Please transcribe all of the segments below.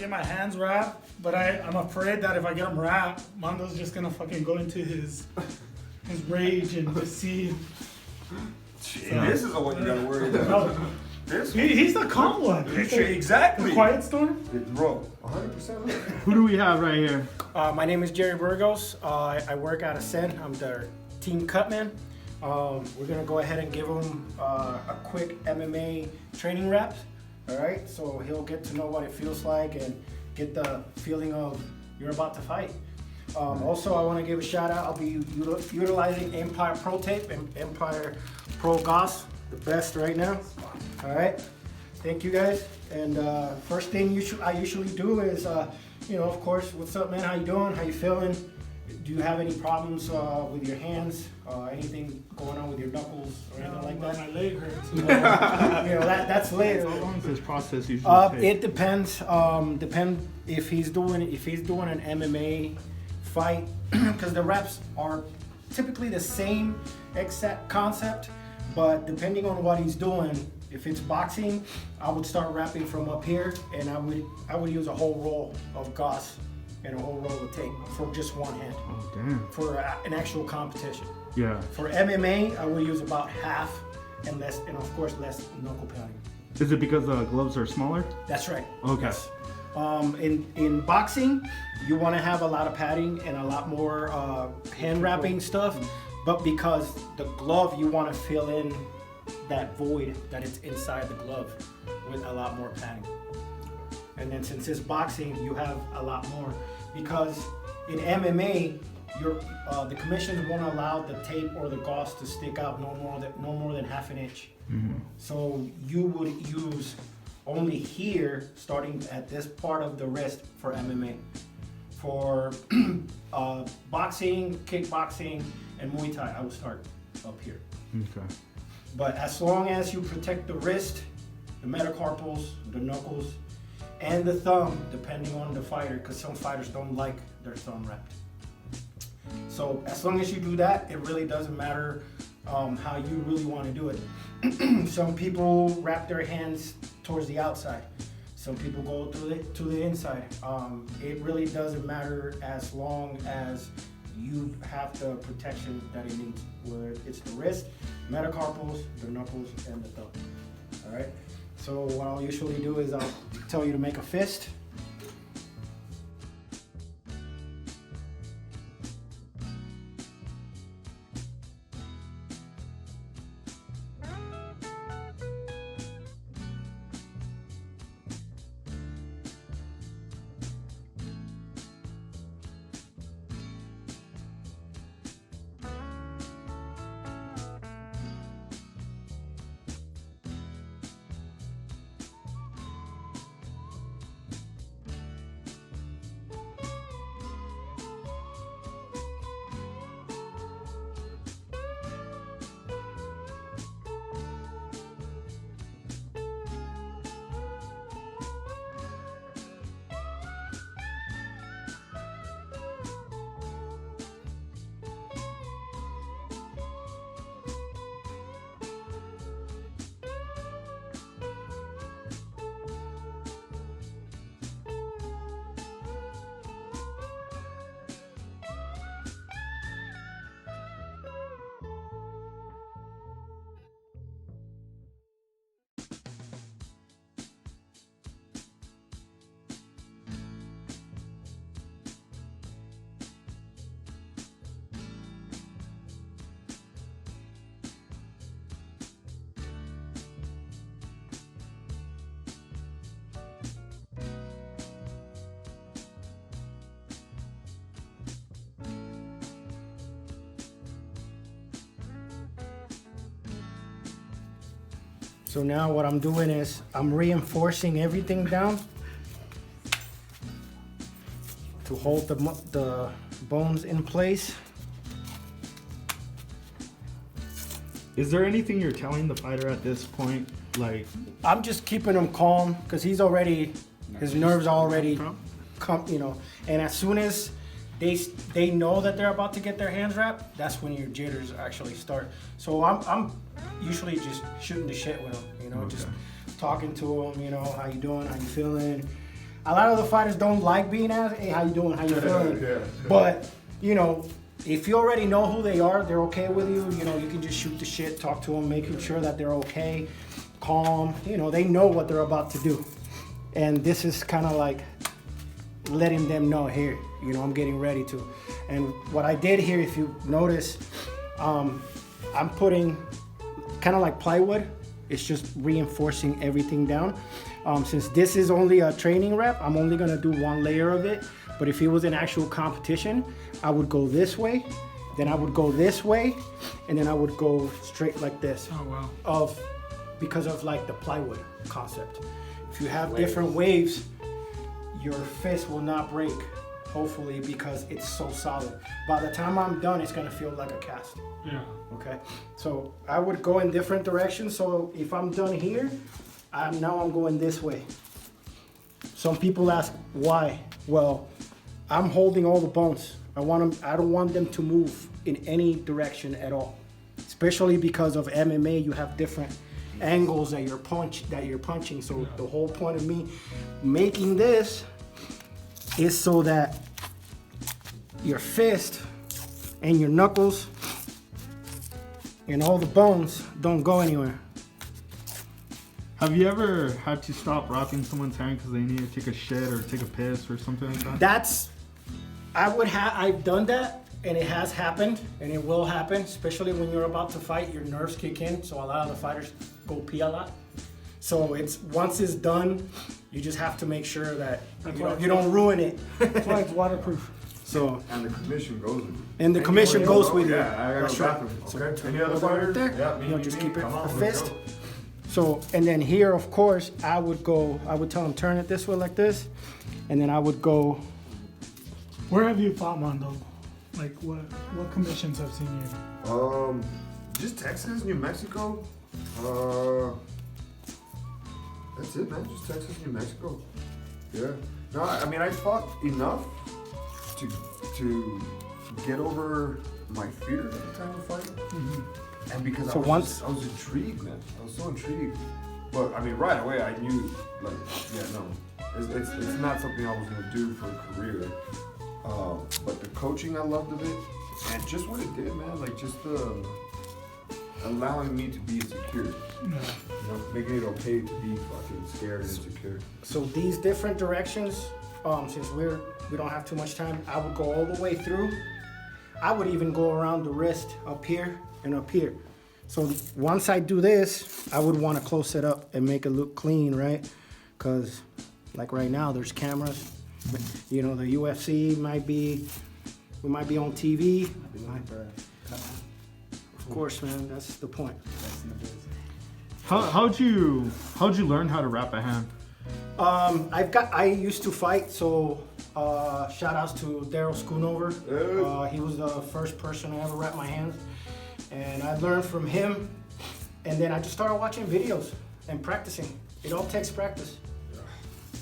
get my hands wrapped, but I'm afraid that if I get them wrapped, Mondo's just gonna fucking go into his rage and just see. This is the one you gotta worry about. He's the calm one. Exactly. The quiet storm. Bro, 100%. Who do we have right here? My name is Jerry Burgos. I work out of Sen. I'm the team cutman. We're gonna go ahead and give him a quick MMA training reps. All right, so he'll get to know what it feels like and get the feeling of you're about to fight. Also, I want to give a shout out. I'll be utilizing Empire Pro Tape and Empire Pro Gauze, the best right now. All right, thank you guys. And first thing I usually do is, of course, what's up, man? How you doing? How you feeling? Do you have any problems with your hands? Anything going on with your knuckles or anything like that? My leg hurts. That's later. How long does this process usually take? It depends. Depend if he's doing an MMA fight, because the reps are typically the same exact concept, but depending on what he's doing. If it's boxing, I would start wrapping from up here, and I would use a whole roll of gauze and a whole roll of tape for just one hand. Oh, damn. For an actual competition. Yeah. For MMA, I would use about half and less, and of course less knuckle pounding. Is it because the gloves are smaller? That's right. Okay. Yes. In boxing, you want to have a lot of padding and a lot more hand wrapping stuff, but because the glove, you want to fill in that void that it's inside the glove with a lot more padding. And then since it's boxing, you have a lot more, because in MMA, the commission won't allow the tape or the gauze to stick out no more than half an inch. Mm-hmm. So you would use only here, starting at this part of the wrist for MMA. For boxing, kickboxing, and Muay Thai, I would start up here. Okay. But as long as you protect the wrist, the metacarpals, the knuckles, and the thumb, depending on the fighter, because some fighters don't like their thumb wrapped. So as long as you do that, it really doesn't matter how you really want to do it. Some people wrap their hands towards the outside. Some people go to the inside. It really doesn't matter as long as you have the protection that it needs, where it's the wrist, metacarpals, the knuckles, and the thumb. All right. So what I'll usually do is I'll tell you to make a fist. So now what I'm doing is I'm reinforcing everything down to hold the bones in place. Is there anything you're telling the fighter at this point? Like, I'm just keeping him calm because his nerves are already and as soon as they know that they're about to get their hands wrapped, that's when your jitters actually start. So I'm usually just shooting the shit with him, Okay. just talking to him, how you doing, how you feeling. A lot of the fighters don't like being asked, hey, how you doing, how you feeling? Yeah. But, you know, if you already know who they are, they're okay with you, you know, you can just shoot the shit, talk to them, making sure that they're okay, calm, you know, they know what they're about to do. And this is kind of like letting them know, here, you know, I'm getting ready to. And what I did here, if you notice, I'm putting kind of like plywood. It's just reinforcing everything down. Since this is only a training rep, I'm only gonna do one layer of it. But if it was an actual competition, I would go this way, then I would go this way, and then I would go straight like this. Oh wow. Because of like the plywood concept. If you have different waves, your fist will not break, hopefully, because it's so solid. By the time I'm done, it's gonna feel like a cast. Yeah. Okay, so I would go in different directions. So if I'm done here, now I'm going this way. Some people ask why. Well, I'm holding all the bones. I don't want them to move in any direction at all. Especially because of MMA, you have different angles that you're punching. So the whole point of me making this is so that your fist and your knuckles and all the bones don't go anywhere. Have you ever had to stop wrapping someone's hand because they need to take a shit or take a piss or something like that? I've done that, and it has happened, and it will happen, especially when you're about to fight, your nerves kick in, so a lot of the fighters go pee a lot. So once it's done, you just have to make sure that you don't ruin it. That's why it's waterproof. So, And the commission goes with you. and the commission goes with you. Yeah, I That's got right. a bathroom. Okay. Any other Hold it right fighters? there. Yeah, me, You know, me, just me. keep it Come on, for let's fist. go. So, and then here, of course, I would tell them turn it this way like this, and then I would go. Where have you fought, Mondo? Like what commissions have seen you? Just Texas, New Mexico. That's it, man. Just Texas, New Mexico. Yeah. No, I mean I fought enough to get over my fear at the time of fighting. Mm-hmm. And because So I was intrigued, man. I was so intrigued. But I mean, right away I knew, like, yeah, no, it's not something I was gonna do for a career. But the coaching I loved of it, and just what it did, man. Like just allowing me to be insecure. Yeah. You know, making it okay to be fucking scared and insecure. So these different directions, since we don't have too much time, I would go all the way through. I would even go around the wrist up here and up here. So once I do this, I would want to close it up and make it look clean, right? Because like right now, there's cameras. You know, the UFC we might be on TV. Of course, man, that's the point. How'd you learn how to wrap a hand? I used to fight, so shout outs to Daryl Schoonover. He was the first person I ever wrapped my hands, and I learned from him. And then I just started watching videos and practicing. It all takes practice.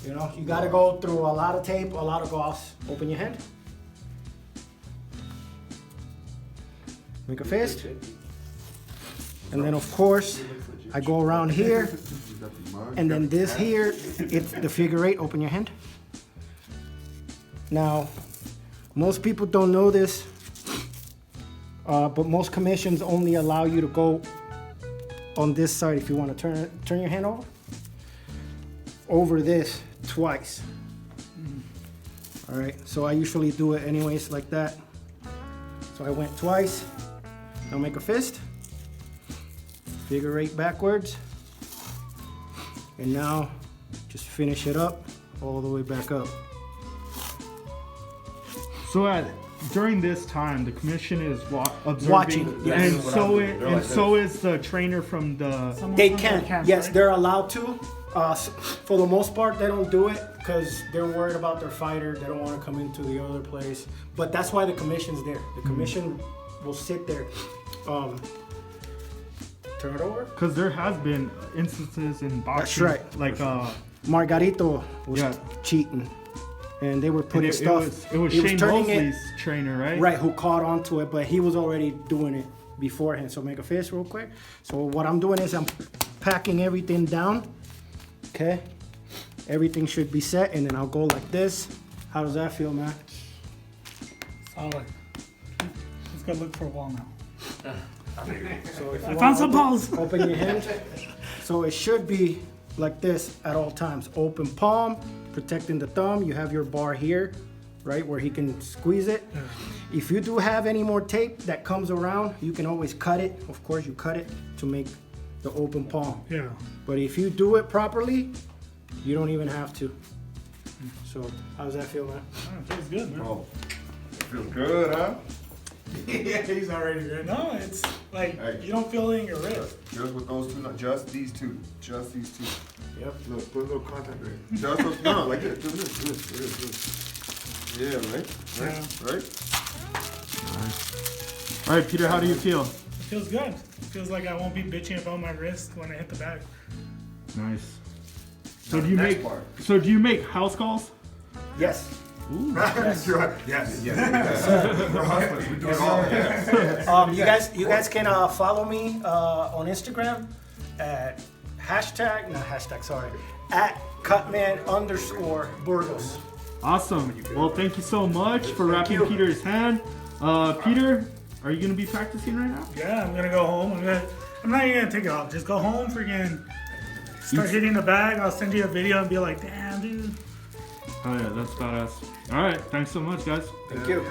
You know, you gotta go through a lot of tape, a lot of gauze. Open your hand. Make a fist. And then of course, I go around here. And then this here, it's the figure eight. Open your hand. Now, most people don't know this, but most commissions only allow you to go on this side if you want to turn your hand over this twice. All right, so I usually do it anyways like that. So I went twice. Now make a fist. Figure eight backwards. And now just finish it up all the way back up. So during this time, the commission is observing, Watching, yes. and so is the trainer from the. Someone They from can, their camp, yes, right? they're allowed to. For the most part, they don't do it because they're worried about their fighter. They don't want to come into the other place. But that's why the commission's there. The commission will sit there. Turn it over. Because there has been instances in boxing, right. like Margarito was cheating, and they were putting stuff. It was he Shane turning Mosley's trainer, right? Right, who caught onto it, but he was already doing it beforehand. So make a fist real quick. So what I'm doing is I'm packing everything down. Okay, everything should be set, and then I'll go like this. How does that feel, man? Solid. Let's go look for a wall now. So if you I want found to some balls. Open your hand. So it should be like this at all times. Open palm, protecting the thumb. You have your bar here, right, where he can squeeze it. Yeah. If you do have any more tape that comes around, you can always cut it. Of course, you cut it to make the open palm. Yeah. But if you do it properly, you don't even have to. So how does that feel, man? Oh, it feels good, man. Oh, it feels good, huh? Yeah, he's already good. No, it's like Hey. you don't feel it in your wrist. Just with those two, not just these two. Just these two. Yep. Look, put a little contact there. Just those, no, like this. Do this. Yeah, right? Right? All right, Peter, how do you feel? It feels good. It feels like I won't be bitching about my wrist when I hit the bag. Nice. So Now do you the next make part. house calls? Yes. Ooh. Yes. We're hustlers. We do it all. You guys can follow me on Instagram at @cutman_Burgos. Awesome. Well, thank you so much for wrapping you. Peter's hand. Peter, are you gonna be practicing right now? Yeah, I'm gonna go home. I'm not even gonna take it off. Just go home, freaking start hitting the bag. I'll send you a video and be like, damn, dude. Oh yeah, that's badass. All right, thanks so much, guys. Thank you.